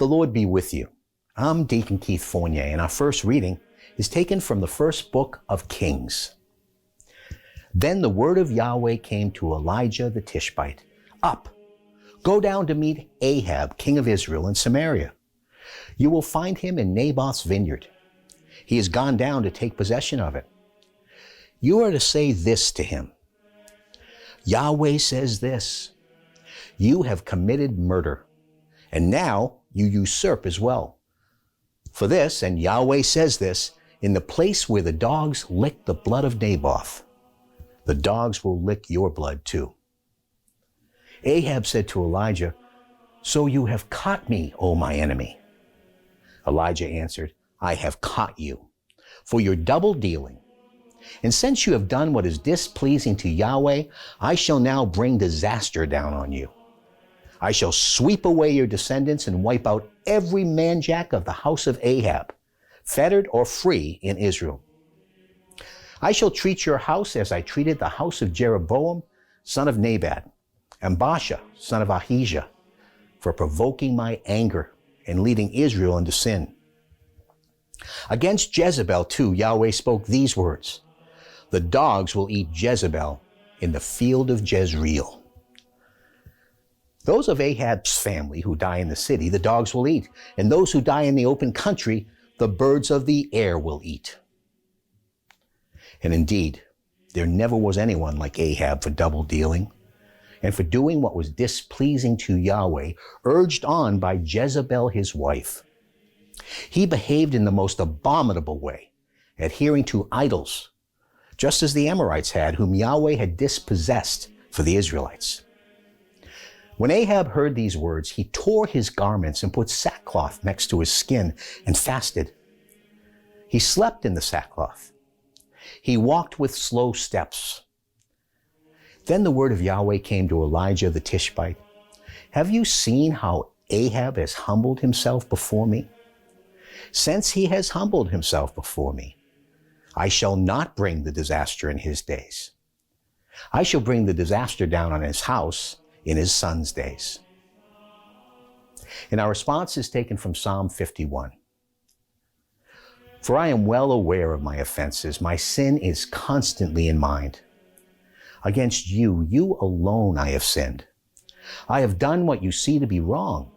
The Lord be with you. I'm Deacon Keith Fournier, and our first reading is taken from the first book of Kings. Then the word of Yahweh came to Elijah the Tishbite. Up, go down to meet Ahab, king of Israel, in Samaria. You will find him in Naboth's vineyard. He has gone down to take possession of it. You are to say this to him. Yahweh says this, you have committed murder, and now you usurp as well. For this, and Yahweh says this, in the place where the dogs licked the blood of Naboth, the dogs will lick your blood too. Ahab said to Elijah, so you have caught me, O my enemy. Elijah answered, I have caught you for your double dealing. And since you have done what is displeasing to Yahweh, I shall now bring disaster down on you. I shall sweep away your descendants and wipe out every manjack of the house of Ahab, fettered or free in Israel. I shall treat your house as I treated the house of Jeroboam, son of Nebat, and Baasha, son of Ahijah, for provoking my anger and leading Israel into sin. Against Jezebel, too, Yahweh spoke these words, the dogs will eat Jezebel in the field of Jezreel. Those of Ahab's family who die in the city, the dogs will eat, and those who die in the open country, the birds of the air will eat. And indeed, there never was anyone like Ahab for double dealing, and for doing what was displeasing to Yahweh, urged on by Jezebel his wife. He behaved in the most abominable way, adhering to idols, just as the Amorites had, whom Yahweh had dispossessed for the Israelites. When Ahab heard these words, he tore his garments and put sackcloth next to his skin and fasted. He slept in the sackcloth. He walked with slow steps. Then the word of Yahweh came to Elijah the Tishbite. Have you seen how Ahab has humbled himself before me? Since he has humbled himself before me, I shall not bring the disaster in his days. I shall bring the disaster down on his house in his son's days. And our response is taken from Psalm 51. For I am well aware of my offenses. My sin is constantly in mind. Against you, you alone I have sinned. I have done what you see to be wrong,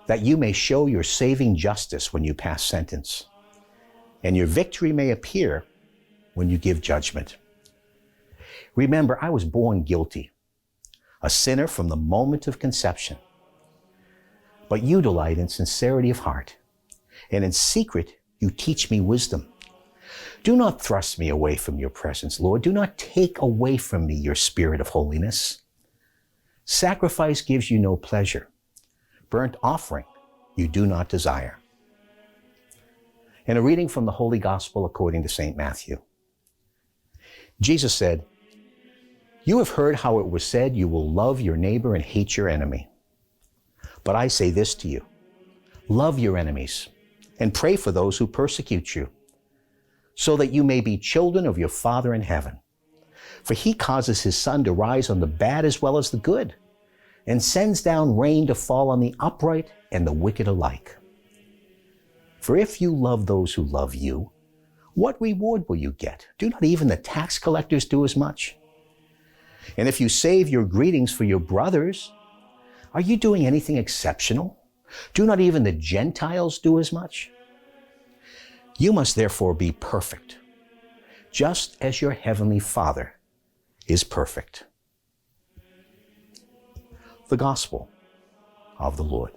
that you may show your saving justice when you pass sentence, and your victory may appear when you give judgment. Remember, I was born guilty, a sinner from the moment of conception. But you delight in sincerity of heart, and in secret you teach me wisdom. Do not thrust me away from your presence, Lord. Do not take away from me your spirit of holiness. Sacrifice gives you no pleasure. Burnt offering you do not desire. And a reading from the Holy Gospel according to St. Matthew. Jesus said, you have heard how it was said, you will love your neighbor and hate your enemy. But I say this to you, love your enemies and pray for those who persecute you, so that you may be children of your Father in heaven. For he causes his sun to rise on the bad as well as the good, and sends down rain to fall on the upright and the wicked alike. For if you love those who love you, what reward will you get? Do not even the tax collectors do as much? And if you save your greetings for your brothers, are you doing anything exceptional? Do not even the Gentiles do as much? You must therefore be perfect, just as your heavenly Father is perfect. The Gospel of the Lord.